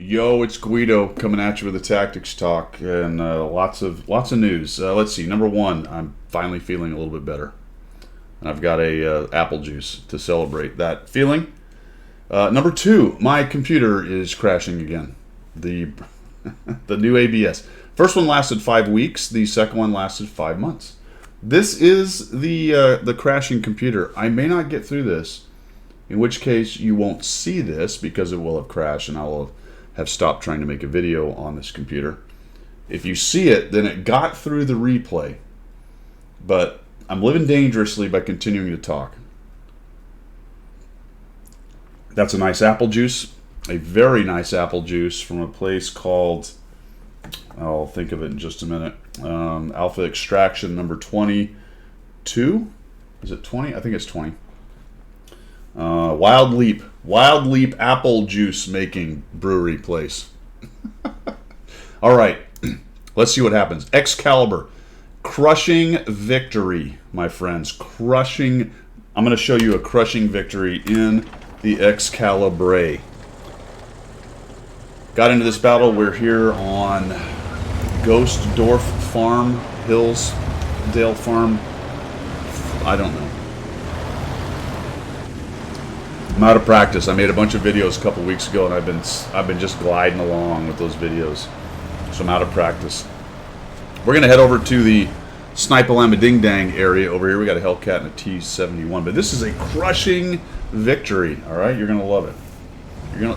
Yo, it's Guido coming at you with a tactics talk and lots of news. Let's see. Number one, I'm finally feeling a little bit better, and I've got a apple juice to celebrate that feeling. Number two, my computer is crashing again. The the new ABS. First one lasted 5 weeks. The second one lasted 5 months. This is the crashing computer. I may not get through this, in which case you won't see this because it will have crashed and I will have stopped trying to make a video on this computer. If you see it, then it got through the replay. But I'm living dangerously by continuing to talk. That's a nice apple juice. A very nice apple juice from a place called, I'll think of it in just a minute, Alpha Extraction number 22. Is it 20? I think it's 20. Wild Leap apple juice making brewery place. All right, let's see what happens. Excalibur, crushing victory, my friends. Crushing. I'm going to show you a crushing victory in the Excalibur. Got into this battle. We're here on Ghost Dorf Farm, Hillsdale Farm. I don't know. I'm out of practice. I made a bunch of videos a couple weeks ago, and I've been just gliding along with those videos. So I'm out of practice. We're gonna head over to the Snipe-a-Lama Ding Dang area over here. We got a Hellcat and a T-71, but this is a crushing victory. All right, you're gonna love it.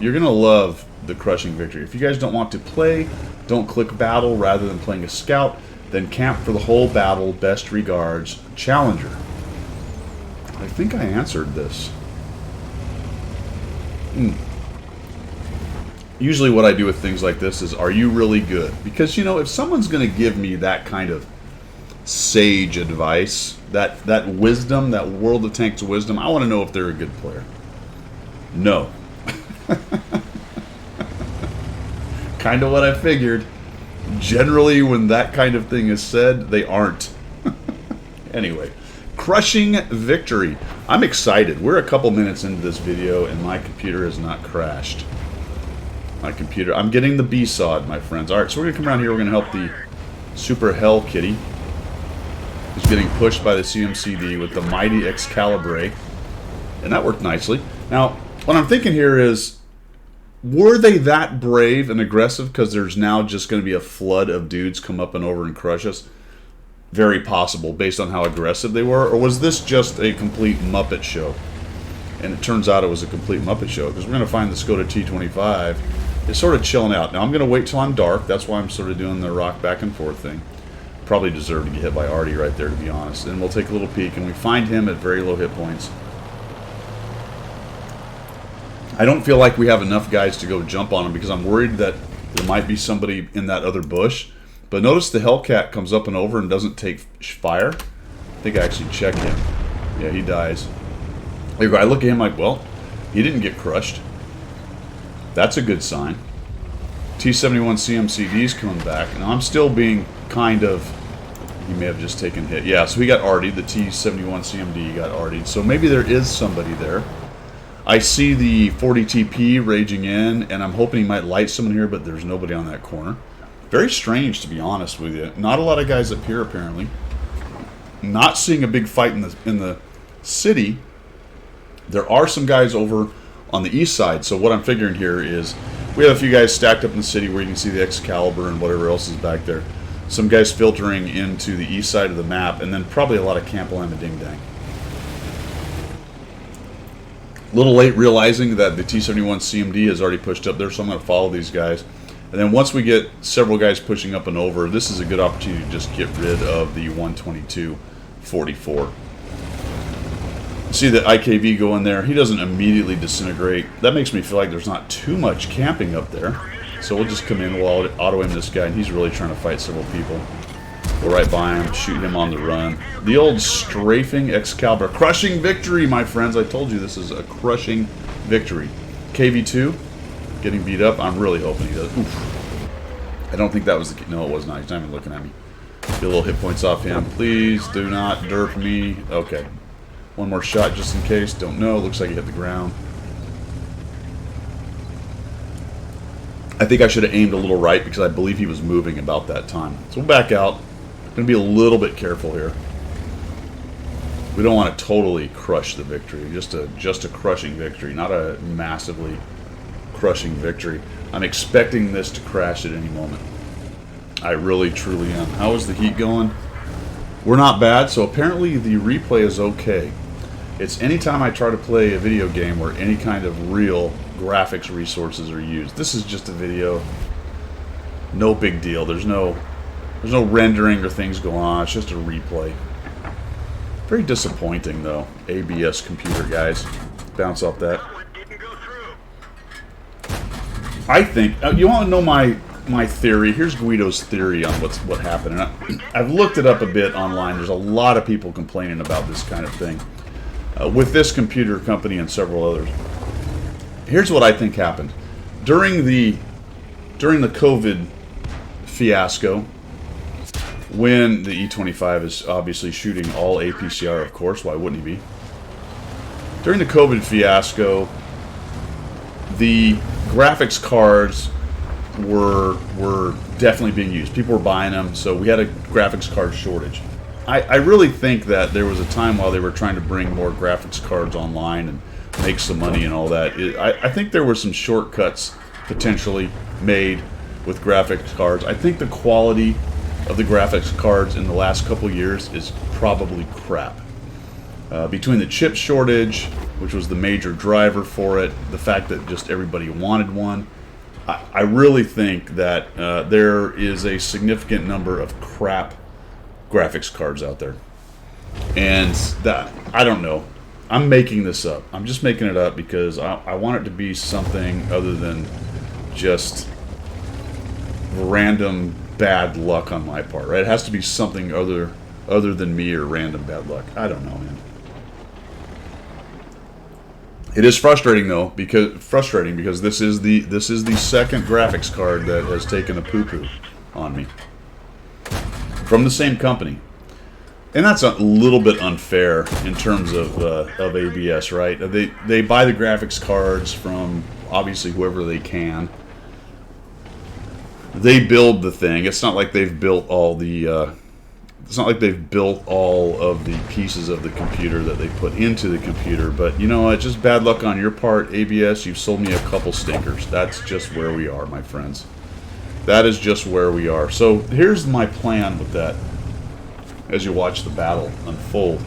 You're gonna love the crushing victory. If you guys don't want to play, don't click battle rather than playing a scout, then camp for the whole battle. Best regards, Challenger. I think I answered this. Usually what I do with things like this is, are you really good? Because, you know, if someone's going to give me that kind of sage advice, that wisdom, that World of Tanks wisdom, I want to know if they're a good player. No. Kind of what I figured. Generally, when that kind of thing is said, they aren't. Anyway. Crushing victory. I'm excited. We're a couple minutes into this video and my computer has not crashed. I'm getting the B-sod, my friends. Alright, so we're going to come around here. We're going to help the Super Hell Kitty, who's getting pushed by the CMCD with the mighty Excalibur. And that worked nicely. Now, what I'm thinking here is, were they that brave and aggressive because there's now just going to be a flood of dudes come up and over and crush us? Very possible, based on how aggressive they were. Or was this just a complete Muppet show? And it turns out it was a complete Muppet show, because we're going to find the Skoda T25 is sort of chilling out. Now I'm going to wait till I'm dark. That's why I'm sort of doing the rock back and forth thing. Probably deserve to get hit by Artie right there, to be honest. And we'll take a little peek, and we find him at very low hit points. I don't feel like we have enough guys to go jump on him, because I'm worried that there might be somebody in that other bush. But notice the Hellcat comes up and over and doesn't take fire. I think I actually checked him. Yeah, he dies. There you go. I look at him like, well, he didn't get crushed. That's a good sign. T-71 CMCD's coming back. Now I'm still being kind of... He may have just taken a hit. Yeah, so he got artied. The T-71 CMD got artied. So maybe there is somebody there. I see the 40 TP raging in, and I'm hoping he might light someone here, but there's nobody on that corner. Very strange, to be honest with you. Not a lot of guys up here, apparently. Not seeing a big fight in the city. There are some guys over on the east side. So what I'm figuring here is we have a few guys stacked up in the city where you can see the Excalibur and whatever else is back there. Some guys filtering into the east side of the map, and then probably a lot of Camp-a-Lama Ding Dang. A little late realizing that the T-71 CMD has already pushed up there, so I'm going to follow these guys. And then once we get several guys pushing up and over, this is a good opportunity to just get rid of the 122-44. See the IKV go in there. He doesn't immediately disintegrate. That makes me feel like there's not too much camping up there. So we'll just come in, we'll auto-aim this guy, and he's really trying to fight several people. Go right by him, shoot him on the run. The old strafing Excalibur. Crushing victory, my friends. I told you this is a crushing victory. KV2. Getting beat up. I'm really hoping he does. Oof. I don't think that was the... No, it was not. He's not even looking at me. Get a little hit points off him. Please do not derp me. Okay. One more shot just in case. Don't know. Looks like he hit the ground. I think I should have aimed a little right because I believe he was moving about that time. So we'll back out. Going to be a little bit careful here. We don't want to totally crush the victory. Just a crushing victory, not a massively crushing victory. I'm expecting this to crash at any moment. I really, truly am. How is the heat going? We're not bad, so apparently the replay is okay. It's anytime I try to play a video game where any kind of real graphics resources are used. This is just a video. No big deal. There's no rendering or things going on. It's just a replay. Very disappointing, though. ABS computer, guys. Bounce off that. I think... you want to know my theory? Here's Guido's theory on what happened. And I've looked it up a bit online. There's a lot of people complaining about this kind of thing. With this computer company and several others. Here's what I think happened. During the COVID fiasco, when the E25 is obviously shooting all APCR, of course, why wouldn't he be? During the COVID fiasco, the graphics cards were definitely being used. People were buying them, so we had a graphics card shortage. I really think that there was a time while they were trying to bring more graphics cards online and make some money and all that. I think there were some shortcuts potentially made with graphics cards. I think the quality of the graphics cards in the last couple years is probably crap. Between the chip shortage, which was the major driver for it, the fact that just everybody wanted one, I really think that there is a significant number of crap graphics cards out there. And that, I don't know. I'm making this up. I'm just making it up because I want it to be something other than just random bad luck on my part, right? It has to be something other than me or random bad luck. I don't know, man. It is frustrating though, because this is the second graphics card that has taken a poo-poo on me from the same company. And that's a little bit unfair in terms of ABS, right? They buy the graphics cards from obviously whoever they can. They build the thing. It's not like they've built all the. It's not like they've built all of the pieces of the computer that they put into the computer. But you know what? Just bad luck on your part, ABS. You've sold me a couple stinkers. That's just where we are, my friends. That is just where we are. So here's my plan with that. As you watch the battle unfold,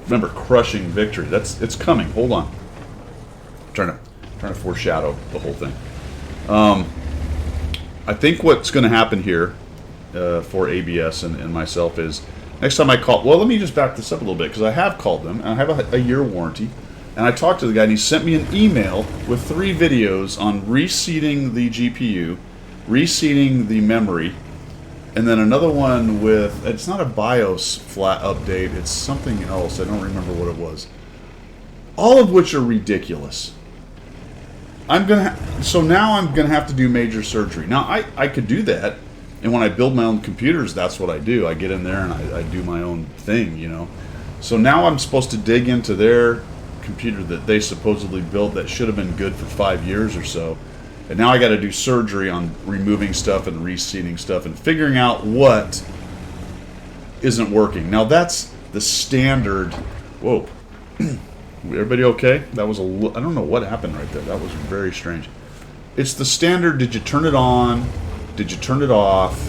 remember, crushing victory. It's coming. Hold on. I'm trying to foreshadow the whole thing. I think what's going to happen here for ABS and myself is next time I call. Well, let me just back this up a little bit because I have called them and I have a year warranty. And I talked to the guy and he sent me an email with 3 videos on reseating the GPU, reseating the memory. And then another one with, it's not a BIOS flat update, it's something else. I don't remember what it was. All of which are ridiculous. So now I'm going to have to do major surgery. Now, I could do that. And when I build my own computers, that's what I do. I get in there and I do my own thing, you know. So now I'm supposed to dig into their computer that they supposedly built that should have been good for 5 years or so. And now I got to do surgery on removing stuff and reseating stuff and figuring out what isn't working. Now that's the standard. Whoa. Everybody okay? That was I don't know what happened right there. That was very strange. It's the standard. Did you turn it on? Did you turn it off?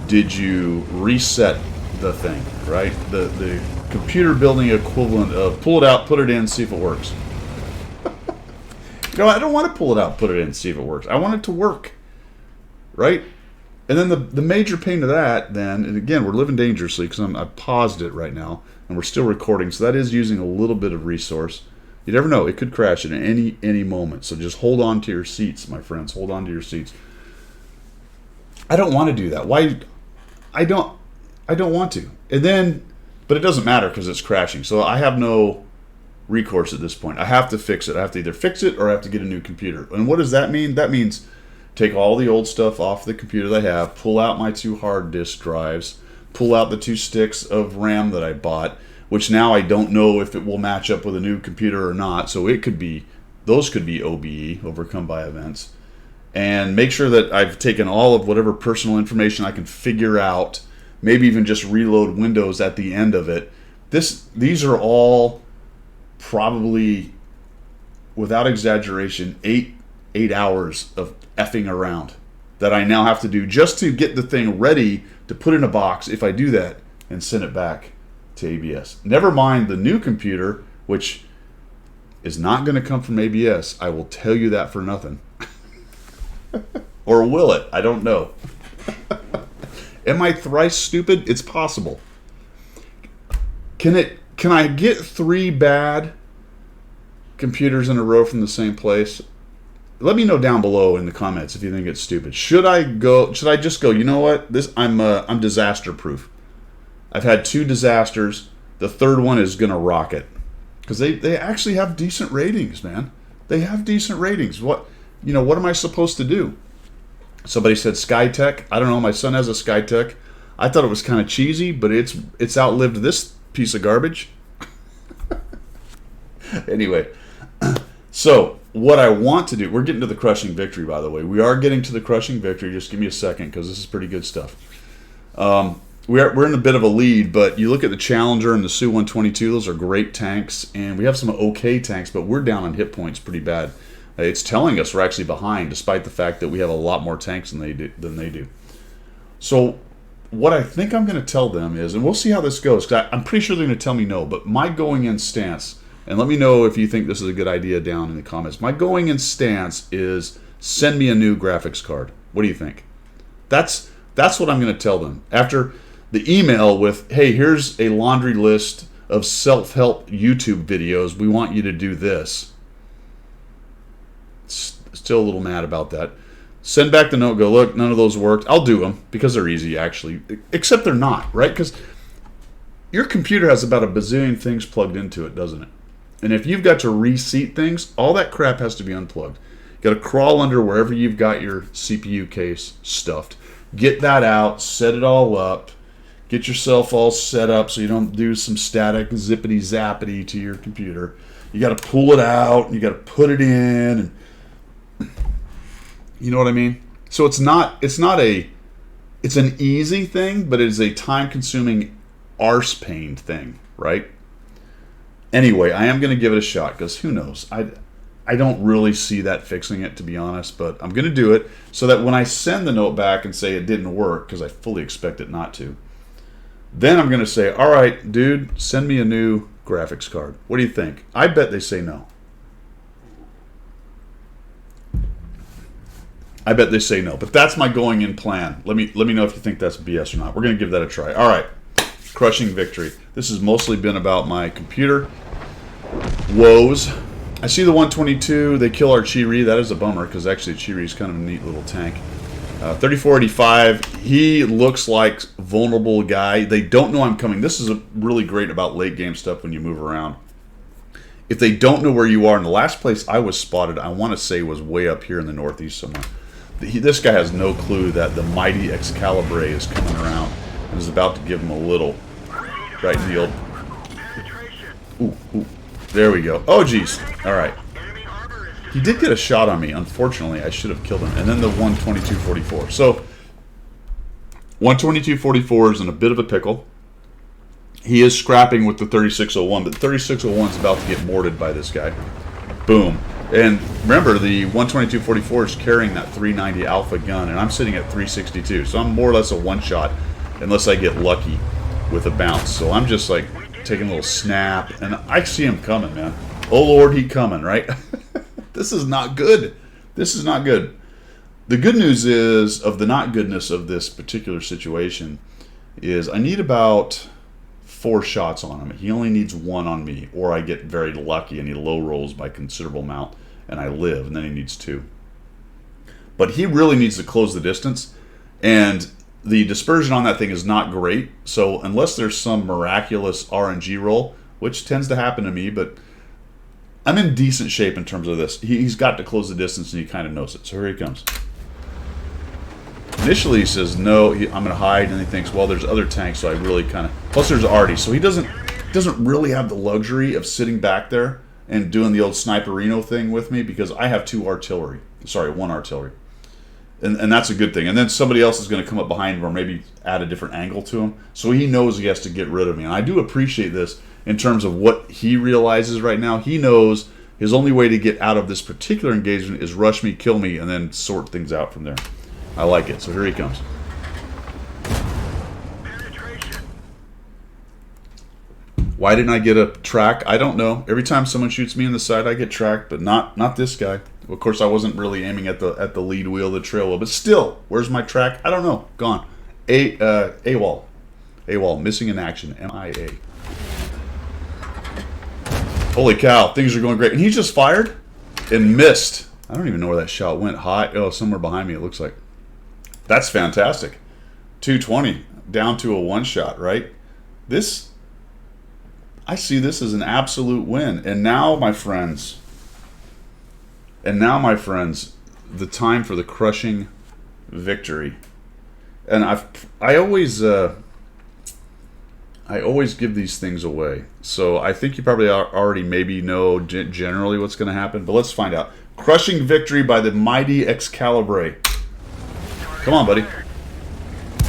Did you reset the thing, right? The computer building equivalent of pull it out, put it in, see if it works. No, I don't want to pull it out, put it in, see if it works. I want it to work, right? And then the major pain of that, then, and again, we're living dangerously because I paused it right now, and we're still recording, so that is using a little bit of resource. You never know; it could crash at any moment. So just hold on to your seats, my friends. Hold on to your seats. I don't want to do that. Why? I don't want to. And then, but it doesn't matter because it's crashing. So I have no recourse at this point. I have to fix it. I have to either fix it or I have to get a new computer. And what does that mean? That means take all the old stuff off the computer that I have, pull out my 2 hard disk drives, pull out the 2 sticks of RAM that I bought, which now I don't know if it will match up with a new computer or not. So it could be, those could be OBE, overcome by events. and make sure that I've taken all of whatever personal information I can figure out, maybe even just reload Windows at the end of it. These are all probably, without exaggeration, eight hours of effing around that I now have to do just to get the thing ready to put in a box if I do that and send it back to ABS. Never mind the new computer, which is not going to come from ABS. I will tell you that for nothing. Or will it? I don't know. Am I thrice stupid? It's possible. Can I get 3 bad computers in a row from the same place? Let me know down below in the comments if you think it's stupid. Should I just go, you know what? I'm disaster proof. I've had 2 disasters. The third one is gonna rock it. Because they actually have decent ratings, man. They have decent ratings. What am I supposed to do? Somebody said Skytech. I don't know, my son has a Skytech. I thought it was kind of cheesy, but it's outlived this piece of garbage. Anyway, so what I want to do, we're getting to the crushing victory, by the way. We are getting to the crushing victory. Just give me a second, because this is pretty good stuff. We're in a bit of a lead, but you look at the Challenger and the Su-122, those are great tanks, and we have some okay tanks, but we're down on hit points pretty bad. It's telling us we're actually behind, despite the fact that we have a lot more tanks than they do. So what I think I'm going to tell them is, and we'll see how this goes, because I'm pretty sure they're going to tell me no, but my going-in stance, and let me know if you think this is a good idea down in the comments. My going-in stance is send me a new graphics card. What do you think? That's what I'm going to tell them. After the email with, hey, here's a laundry list of self-help YouTube videos. We want you to do this. Still a little mad about that. Send back the note, go, look, none of those worked. I'll do them because they're easy, actually. Except they're not, right? Because your computer has about a bazillion things plugged into it, doesn't it? And if you've got to reseat things, all that crap has to be unplugged. You got to crawl under wherever you've got your CPU case stuffed. Get that out, set it all up, get yourself all set up so you don't do some static zippity zappity to your computer. You got to pull it out, and you got to put it in, and you know what I mean? So it's an easy thing, but it is a time-consuming arse pain thing, right? Anyway, I am going to give it a shot, because who knows? I don't really see that fixing it, to be honest, but I'm going to do it so that when I send the note back and say it didn't work, because I fully expect it not to, then I'm going to say, all right, dude, send me a new graphics card. What do you think? I bet they say no. I bet they say no, but that's my going-in plan. Let me know if you think that's BS or not. We're going to give that a try. All right, crushing victory. This has mostly been about my computer woes. I see the 122. They kill our Chi-Ri. That is a bummer, because actually Chi-Ri is kind of a neat little tank. 3485. He looks like vulnerable guy. They don't know I'm coming. This is really great about late game stuff when you move around. If they don't know where you are, and the last place I was spotted, I want to say was way up here in the northeast somewhere. This guy has no clue that the mighty Excalibur is coming around and is about to give him a little right in the old. Ooh. There we go. Oh, geez. All right. He did get a shot on me. Unfortunately, I should have killed him. And then the 122-44. So, 122-44 is in a bit of a pickle. He is scrapping with the 3601, but 3601 is about to get mortared by this guy. Boom. And remember, the 122-44 is carrying that 390 Alpha gun, and I'm sitting at 362. So I'm more or less a one-shot, unless I get lucky with a bounce. So I'm just like taking a little snap, and I see him coming, man. Oh, Lord, he coming, right? This is not good. This is not good. The good news is, of the not goodness of this particular situation, is I need about 4 shots on him. He only needs 1 on me, or I get very lucky and he low rolls by a considerable amount and I live, and then he needs 2. But he really needs to close the distance, and the dispersion on that thing is not great. So unless there's some miraculous RNG roll, which tends to happen to me, but I'm in decent shape in terms of this. He's got to close the distance, and he kind of knows it. So here he comes. Initially he says, no, I'm going to hide, and he thinks, well, there's other tanks, so I really kind of... Plus there's Artie, so he doesn't really have the luxury of sitting back there and doing the old sniperino thing with me, because I have 2 artillery. Sorry, 1 artillery. And that's a good thing. And then somebody else is going to come up behind him or maybe add a different angle to him. So he knows he has to get rid of me. And I do appreciate this in terms of what he realizes right now. He knows his only way to get out of this particular engagement is rush me, kill me, and then sort things out from there. I like it. So here he comes. Why didn't I get a track? I don't know. Every time someone shoots me in the side, I get tracked, but not this guy. Of course, I wasn't really aiming at the lead wheel, the trail wheel, but still, where's my track? I don't know. Gone. AWOL. AWOL. Missing in action. MIA. Holy cow. Things are going great. And he just fired and missed. I don't even know where that shot went. High. Oh, somewhere behind me, it looks like. That's fantastic. 220. Down to a one shot, right? I see this as an absolute win. And now, my friends, the time for the crushing victory. And I always give these things away. So I think you probably already maybe know generally what's going to happen. But let's find out. Crushing victory by the mighty Excalibur. Come on, buddy.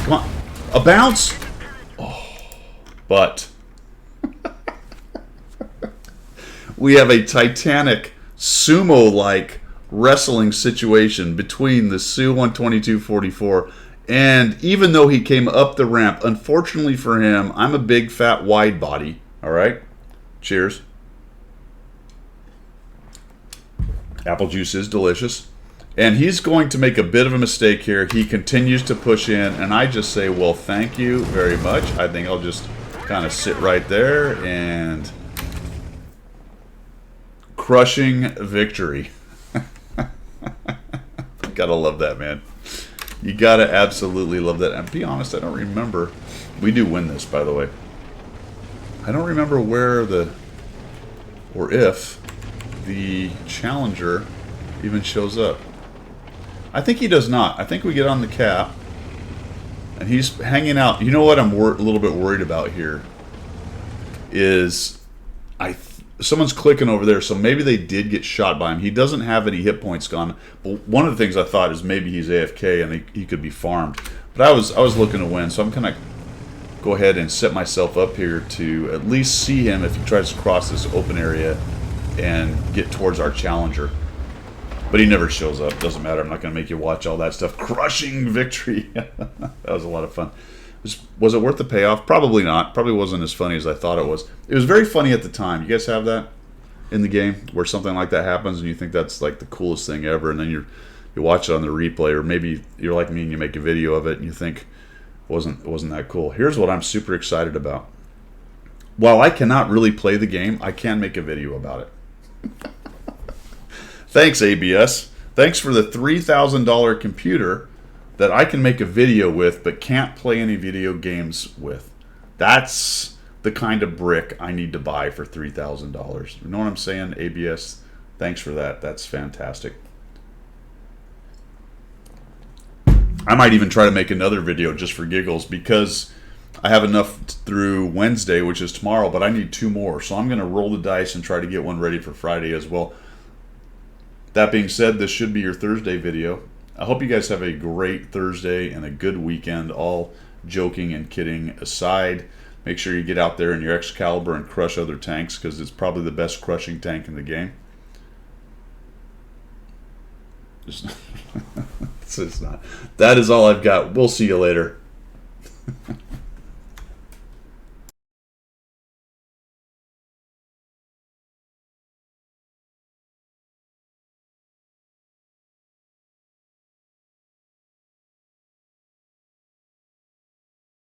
Come on. A bounce. Oh, but we have a titanic sumo-like wrestling situation between the Su-122-44, and even though he came up the ramp, unfortunately for him, I'm a big fat wide body. All right, cheers. Apple juice is delicious, and he's going to make a bit of a mistake here. He continues to push in, and I just say, well, thank you very much. I think I'll just kind of sit right there and crushing victory. Gotta love that, man. You gotta absolutely love that. And be honest, I don't remember. We do win this, by the way. I don't remember where or if the challenger even shows up. I think he does not. I think we get on the cap, and he's hanging out. You know what I'm a little bit worried about here is someone's clicking over there, so maybe they did get shot by him. He doesn't have any hit points gone. But one of the things I thought is maybe he's AFK and he could be farmed. But I was looking to win, so I'm gonna go ahead and set myself up here to at least see him if he tries to cross this open area and get towards our challenger. But he never shows up. Doesn't matter. I'm not gonna make you watch all that stuff. Crushing victory. That was a lot of fun. Was it worth the payoff? Probably not. Probably wasn't as funny as I thought it was. It was very funny at the time. You guys have that in the game where something like that happens and you think that's like the coolest thing ever, and then you watch it on the replay, or maybe you're like me and you make a video of it and you think it wasn't that cool. Here's what I'm super excited about. While I cannot really play the game, I can make a video about it. Thanks, ABS. Thanks for the $3,000 computer that I can make a video with but can't play any video games with. That's the kind of brick I need to buy for $3,000. You know what I'm saying, ABS? Thanks for that. That's fantastic. I might even try to make another video just for giggles because I have enough through Wednesday, which is tomorrow, but I need 2 more. So I'm going to roll the dice and try to get one ready for Friday as well. That being said, this should be your Thursday video. I hope you guys have a great Thursday and a good weekend, all joking and kidding aside. Make sure you get out there in your Excalibur and crush other tanks because it's probably the best crushing tank in the game. It's not. That is all I've got. We'll see you later.